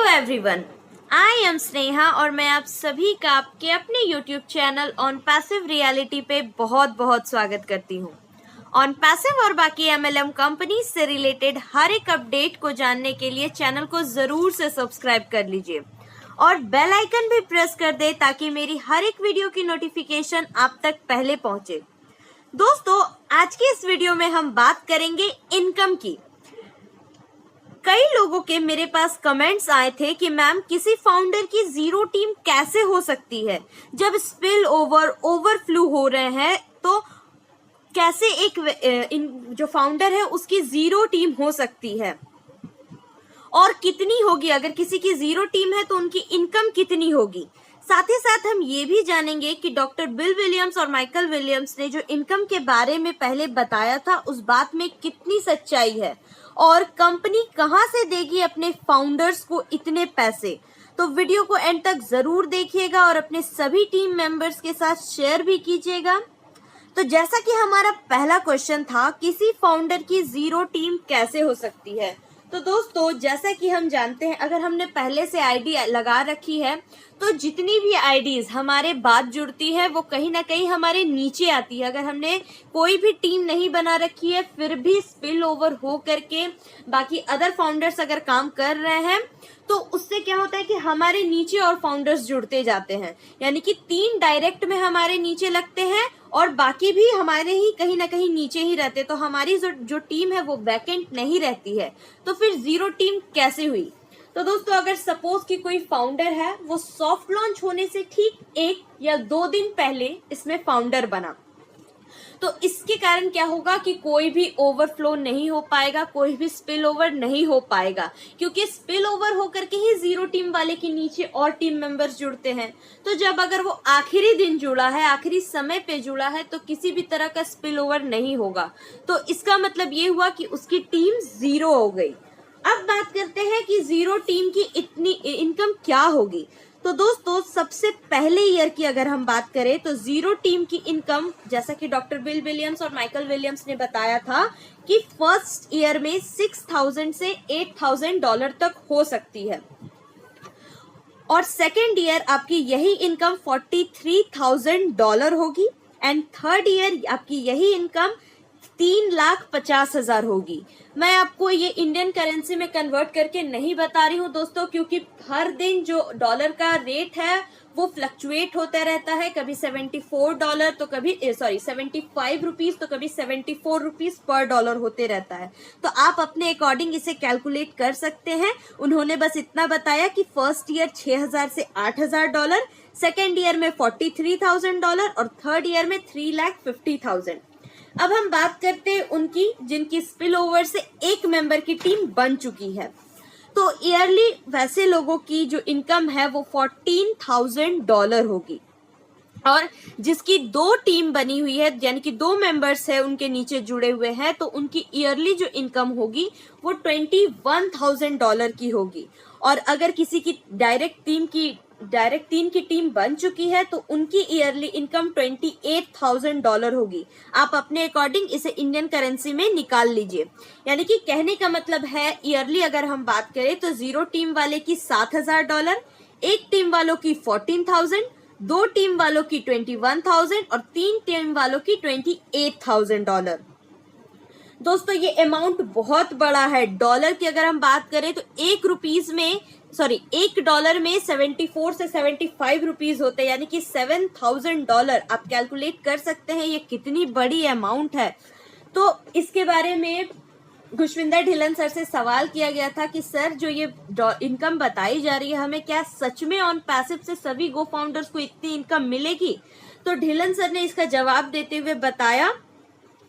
Hello everyone, I am Sneha और मैं आप सभी का आपके अपने YouTube channel on passive reality पे बहुत बहुत स्वागत करती हूँ। ऑन पैसिव और बाकी एमएलएम कंपनी से रिलेटेड हर एक अपडेट को जानने के लिए चैनल को जरूर से सब्सक्राइब कर लीजिए और बेल आइकन भी प्रेस कर दे ताकि मेरी हर एक वीडियो की नोटिफिकेशन आप तक पहले पहुंचे। दोस्तों, आज की इस वीडियो में हम बात करेंगे इनकम की। कई लोगों के मेरे पास कमेंट्स आए थे कि मैम किसी फाउंडर की जीरो टीम कैसे हो सकती है जब स्पिल ओवरफ्लो हो रहे हैं, तो कैसे एक जो फाउंडर है उसकी जीरो टीम हो सकती है और कितनी होगी। अगर किसी की जीरो टीम है तो उनकी इनकम कितनी होगी। साथ ही साथ हम ये भी जानेंगे कि डॉक्टर बिल विलियम्स और माइकल विलियम्स ने जो इनकम के बारे में पहले बताया था उस बात में कितनी सच्चाई है और कंपनी कहां से देगी अपने फाउंडर्स को इतने पैसे। तो वीडियो को एंड तक जरूर देखिएगा और अपने सभी टीम मेंबर्स के साथ शेयर भी कीजिएगा। तो जैसा कि हमारा पहला क्वेश्चन था, किसी फाउंडर की जीरो टीम कैसे हो सकती है। तो दोस्तों, जैसा कि हम जानते हैं, अगर हमने पहले से आईडी लगा रखी है तो जितनी भी आईडीज हमारे बाद जुड़ती है वो कहीं ना कहीं हमारे नीचे आती है। अगर हमने कोई भी टीम नहीं बना रखी है फिर भी स्पिल ओवर हो करके बाकी अदर फाउंडर्स अगर काम कर रहे हैं तो उससे क्या होता है कि हमारे नीचे और फाउंडर्स जुड़ते जाते हैं, यानी कि 3 डायरेक्ट में हमारे नीचे लगते हैं और बाकी भी हमारे ही कहीं ना कहीं नीचे ही रहते, तो हमारी जो टीम है वो वैकेंट नहीं रहती है। तो फिर जीरो टीम कैसे हुई। तो दोस्तों, अगर सपोज कि कोई फाउंडर है वो सॉफ्ट लॉन्च होने से ठीक 1 या 2 दिन पहले इसमें फाउंडर बना, तो इसके कारण क्या होगा कि कोई भी ओवरफ्लो नहीं हो पाएगा, कोई भी स्पिल ओवर नहीं हो पाएगा, क्योंकि स्पिल ओवर होकर के ही जीरो टीम वाले के नीचे और टीम मेंबर्स जुड़ते हैं। तो जब अगर वो आखिरी दिन जुड़ा है, आखिरी समय पे जुड़ा है, तो किसी भी तरह का स्पिल ओवर नहीं होगा। तो इसका मतलब ये हुआ कि उसकी टीम जीरो हो गई। अब बात करते हैं कि जीरो टीम की इतनी इनकम क्या होगी। तो दोस्तों, सबसे पहले ईयर की अगर हम बात करें तो जीरो टीम की इनकम, जैसा कि डॉक्टर बिल विलियम्स और माइकल विलियम्स ने बताया था कि फर्स्ट ईयर में $6,000 से $8,000 तक हो सकती है और सेकेंड ईयर आपकी यही इनकम $43,000 होगी एंड थर्ड ईयर आपकी यही इनकम 3,50,000 होगी। मैं आपको ये इंडियन करेंसी में कन्वर्ट करके नहीं बता रही हूँ दोस्तों, क्योंकि हर दिन जो डॉलर का रेट है वो फ्लक्चुएट होता रहता है। कभी $74 तो कभी 75 रुपीज तो कभी 74 रुपीज पर डॉलर होते रहता है। तो आप अपने अकॉर्डिंग इसे कैलकुलेट कर सकते हैं। उन्होंने बस इतना बताया कि फर्स्ट ईयर $6,000 से $8,000, सेकेंड ईयर में $43,000 और थर्ड ईयर में $3,50,000। अब हम बात करते हैं उनकी जिनकी स्पिल ओवर से एक मेंबर की टीम बन चुकी है। तो ईयरली वैसे लोगों की जो इनकम है वो $14,000 होगी और जिसकी 2 टीम बनी हुई है, यानी कि 2 मेंबर्स है उनके नीचे जुड़े हुए हैं, तो उनकी ईयरली जो इनकम होगी वो $21,000 की होगी। और अगर किसी की डायरेक्ट 3 की टीम बन चुकी है तो उनकी ईयरली इनकम $28,000 होगी। आप अपने अकॉर्डिंग इसे इंडियन करेंसी में निकाल लीजिए। यानी कि कहने का मतलब है ईयरली अगर हम बात करें तो जीरो टीम वाले की $7,000, एक टीम वालों की 14,000, 2 टीम वालों की 21,000 और 3 टीम वालों की $28,000। दोस्तों, ये अमाउंट बहुत बड़ा है। डॉलर की अगर हम बात करें तो $1 में 74 से 75 रुपीज होते हैं, यानी कि $7,000। आप कैलकुलेट कर सकते हैं ये कितनी बड़ी अमाउंट है। तो इसके बारे में खुशविंदर ढिल्लन सर से सवाल किया गया था कि सर, जो ये इनकम बताई जा रही है हमें क्या सच में ऑन पैसिव से सभी गो फाउंडर्स को इतनी इनकम मिलेगी। तो ढिल्लन सर ने इसका जवाब देते हुए बताया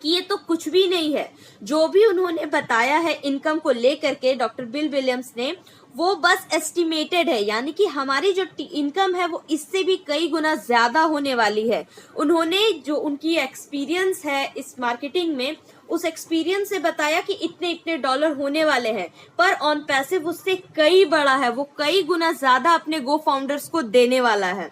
कि ये तो कुछ भी नहीं है। जो भी उन्होंने बताया है इनकम को लेकर के डॉक्टर बिल विलियम्स ने, वो बस एस्टिमेटेड है, यानी कि हमारी जो इनकम है वो इससे भी कई गुना ज्यादा होने वाली है। उन्होंने जो उनकी एक्सपीरियंस है इस मार्केटिंग में, उस एक्सपीरियंस से बताया कि इतने इतने डॉलर होने वाले हैं, पर ऑन पैसिव उससे कई बड़ा है, वो कई गुना ज्यादा अपने गो फाउंडर्स को देने वाला है।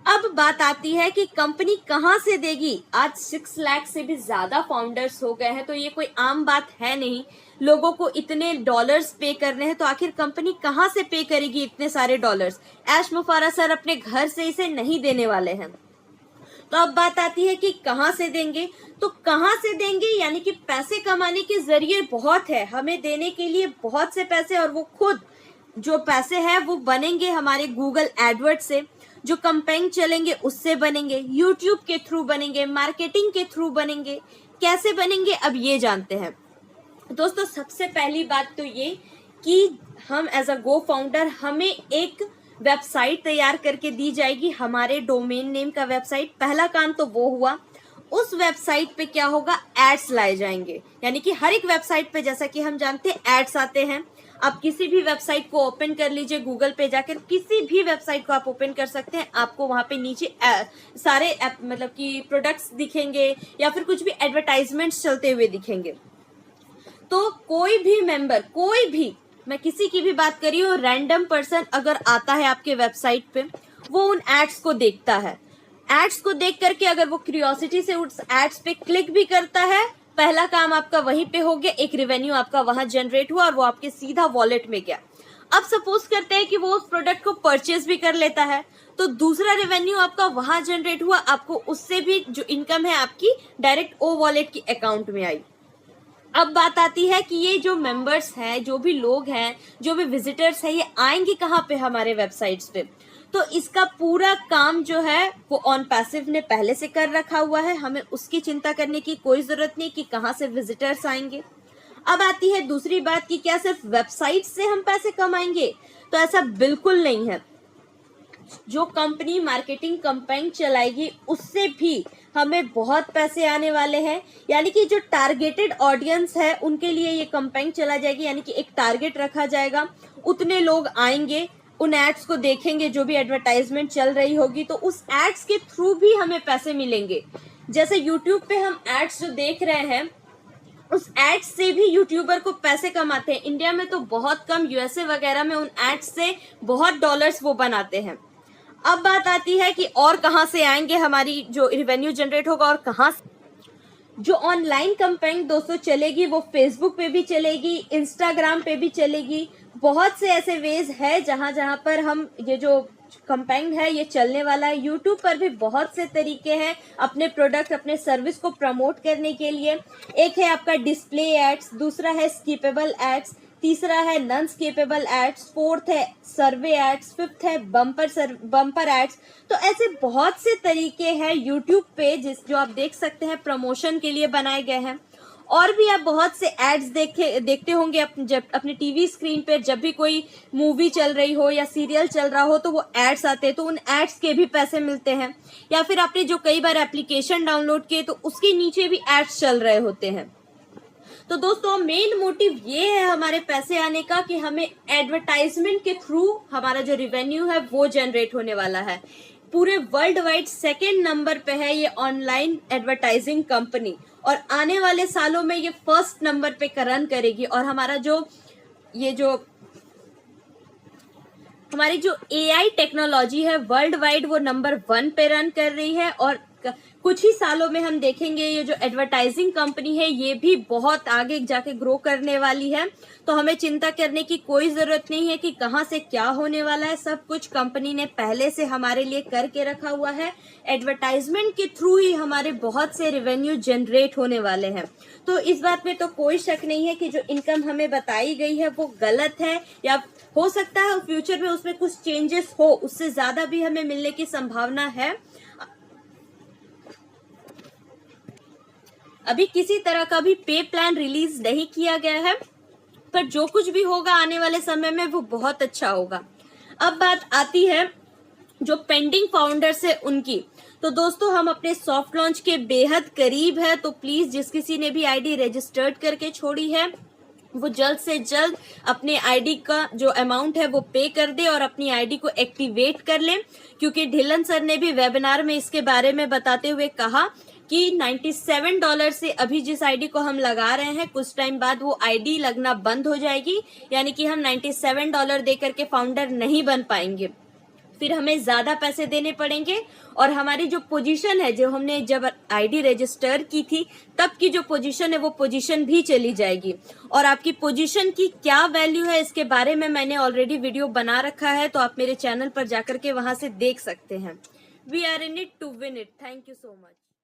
अब बात आती है कि कंपनी कहां से देगी। आज 6 लाख से भी ज्यादा फाउंडर्स हो गए हैं, तो ये कोई आम बात है नहीं। लोगों को इतने डॉलर्स पे करने हैं, तो आखिर कंपनी कहाँ से पे करेगी इतने सारे डॉलर्स? ऐश मुफारा सर अपने घर से इसे नहीं देने वाले हैं। तो अब बात आती है कि कहाँ से देंगे। तो कहाँ से देंगे, यानी कि पैसे कमाने के जरिए बहुत है, हमें देने के लिए बहुत से पैसे, और वो खुद जो पैसे हैं वो बनेंगे हमारे गूगल एडवर्ड से, जो कैंपेन चलेंगे उससे बनेंगे, यूट्यूब के थ्रू बनेंगे, मार्केटिंग के थ्रू बनेंगे। कैसे बनेंगे अब ये जानते हैं। दोस्तों सबसे पहली बात तो ये कि हम एज अ गो फाउंडर, हमें एक वेबसाइट तैयार करके दी जाएगी, हमारे डोमेन नेम का वेबसाइट। पहला काम तो वो हुआ। उस वेबसाइट पे क्या होगा, एड्स लाए जाएंगे, यानी कि हर एक वेबसाइट पे जैसा कि हम जानते हैं एड्स आते हैं। आप किसी भी वेबसाइट को ओपन कर लीजिए, गूगल पे जाकर किसी भी वेबसाइट को आप ओपन कर सकते हैं, आपको वहां पे नीचे सारे मतलब कि प्रोडक्ट्स दिखेंगे या फिर कुछ भी एडवर्टाइजमेंट्स चलते हुए दिखेंगे। तो कोई भी मेंबर, कोई भी, मैं किसी की भी बात कर रही हूँ, रैंडम पर्सन अगर आता है आपके वेबसाइट पे, वो उन एड्स को देखता है। एड्स को देख करके अगर वो क्यूरियोसिटी से उस एड्स पे क्लिक भी करता है, पहला काम आपका वहीं पे हो गया, एक रेवेन्यू आपका वहां जनरेट हुआ और वो आपके सीधा वॉलेट में गया। अब सपोज करते हैं कि वो उस प्रोडक्ट को परचेज भी कर लेता है, तो दूसरा रेवेन्यू आपका वहां जनरेट हुआ, आपको उससे भी जो इनकम है आपकी डायरेक्ट ओ वॉलेट की अकाउंट में आई। अब बात आती है कि ये जो मेंबर्स हैं, जो भी लोग हैं, जो भी विजिटर्स हैं, ये आएंगे कहाँ पे, हमारे वेबसाइट्स पे। तो इसका पूरा काम जो है वो ऑन पैसिव ने पहले से कर रखा हुआ है, हमें उसकी चिंता करने की कोई जरूरत नहीं कि कहाँ से विजिटर्स आएंगे। अब आती है दूसरी बात कि क्या सिर्फ वेबसाइट से हम पैसे कमाएंगे, तो ऐसा बिल्कुल नहीं है। जो कंपनी मार्केटिंग कैंपेन चलाएगी उससे भी हमें बहुत पैसे आने वाले हैं, यानी कि जो टारगेटेड ऑडियंस है उनके लिए ये कैंपेन चला जाएगी, यानी कि एक टारगेट रखा जाएगा, उतने लोग आएंगे, उन एड्स को देखेंगे, जो भी एडवर्टाइजमेंट चल रही होगी, तो उस एड्स के थ्रू भी हमें पैसे मिलेंगे। जैसे यूट्यूब पे हम एड्स जो देख रहे हैं, उस एड्स से भी यूट्यूबर को पैसे कमाते हैं। इंडिया में तो बहुत कम, यूएसए वगैरह में उन एड्स से बहुत डॉलर्स वो बनाते हैं। अब बात आती है कि और कहां से आएंगे, हमारी जो रेवेन्यू जनरेट होगा, और कहां से। जो ऑनलाइन कैंपेन दोस्तों चलेगी वो फेसबुक पे भी चलेगी, इंस्टाग्राम पे भी चलेगी। बहुत से ऐसे वेज है जहां जहां पर हम ये जो कैंपेन है ये चलने वाला है। यूट्यूब पर भी बहुत से तरीके हैं अपने प्रोडक्ट, अपने सर्विस को प्रमोट करने के लिए। एक है आपका डिस्प्ले एड्स, दूसरा है स्किपेबल एड्स, तीसरा है नॉन स्किपेबल एड्स, फोर्थ है सर्वे एड्स, फिफ्थ है बम्पर एड्स। तो ऐसे बहुत से तरीके हैं यूट्यूब पे जो आप देख सकते हैं प्रमोशन के लिए बनाए गए हैं। और भी आप बहुत से एड्स देखते होंगे जब अपने टीवी स्क्रीन पर, जब भी कोई मूवी चल रही हो या सीरियल चल रहा हो तो वो एड्स आते हैं, तो उन एड्स के भी पैसे मिलते हैं। या फिर आपने जो कई बार एप्लीकेशन डाउनलोड किए तो उसके नीचे भी एड्स चल रहे होते हैं। तो दोस्तों मेन मोटिव ये है हमारे पैसे आने का कि हमें एडवर्टाइजमेंट के थ्रू हमारा जो रेवेन्यू है वो जनरेट होने वाला है। पूरे वर्ल्ड वाइड सेकेंड नंबर पे है ये ऑनलाइन एडवर्टाइजिंग कंपनी, और आने वाले सालों में ये फर्स्ट नंबर पे रन करेगी। और हमारी जो एआई टेक्नोलॉजी है वर्ल्ड वाइड वो नंबर 1 पे रन कर रही है। और कुछ ही सालों में हम देखेंगे ये जो एडवर्टाइजिंग कंपनी है ये भी बहुत आगे जाके ग्रो करने वाली है। तो हमें चिंता करने की कोई जरूरत नहीं है कि कहां से क्या होने वाला है, सब कुछ कंपनी ने पहले से हमारे लिए करके रखा हुआ है। एडवर्टाइजमेंट के थ्रू ही हमारे बहुत से रेवेन्यू जनरेट होने वाले हैं। तो इस बात में तो कोई शक नहीं है कि जो इनकम हमें बताई गई है वो गलत है, या हो सकता है फ्यूचर में उसमें कुछ चेंजेस हो, उससे ज्यादा भी हमें मिलने की संभावना है। अभी किसी तरह का भी पे प्लान रिलीज नहीं किया गया है, पर जो कुछ भी होगा आने वाले समय में वो बहुत अच्छा होगा। अब बात आती है जो पेंडिंग फाउंडर्स है उनकी। तो दोस्तों हम अपने सॉफ्ट लॉन्च के बेहद करीब है, तो प्लीज जिस किसी ने भी आईडी रजिस्टर्ड करके छोड़ी है वो जल्द से जल्द अपने आईडी का जो अमाउंट है वो पे कर दे और अपनी आईडी को एक्टिवेट कर ले, क्योंकि ढिलन सर ने भी वेबिनार में इसके बारे में बताते हुए कहा कि $97 से अभी जिस आईडी को हम लगा रहे हैं कुछ टाइम बाद वो आईडी लगना बंद हो जाएगी, यानी कि हम $97 दे करके फाउंडर नहीं बन पाएंगे। फिर हमें ज्यादा पैसे देने पड़ेंगे और हमारी जो पोजीशन है, जो हमने जब आईडी रजिस्टर की थी तब की जो पोजीशन है वो पोजीशन भी चली जाएगी। और आपकी पोजीशन की क्या वैल्यू है इसके बारे में मैंने ऑलरेडी वीडियो बना रखा है, तो आप मेरे चैनल पर जाकर के वहां से देख सकते हैं। We are in it to win it. Thank you so much.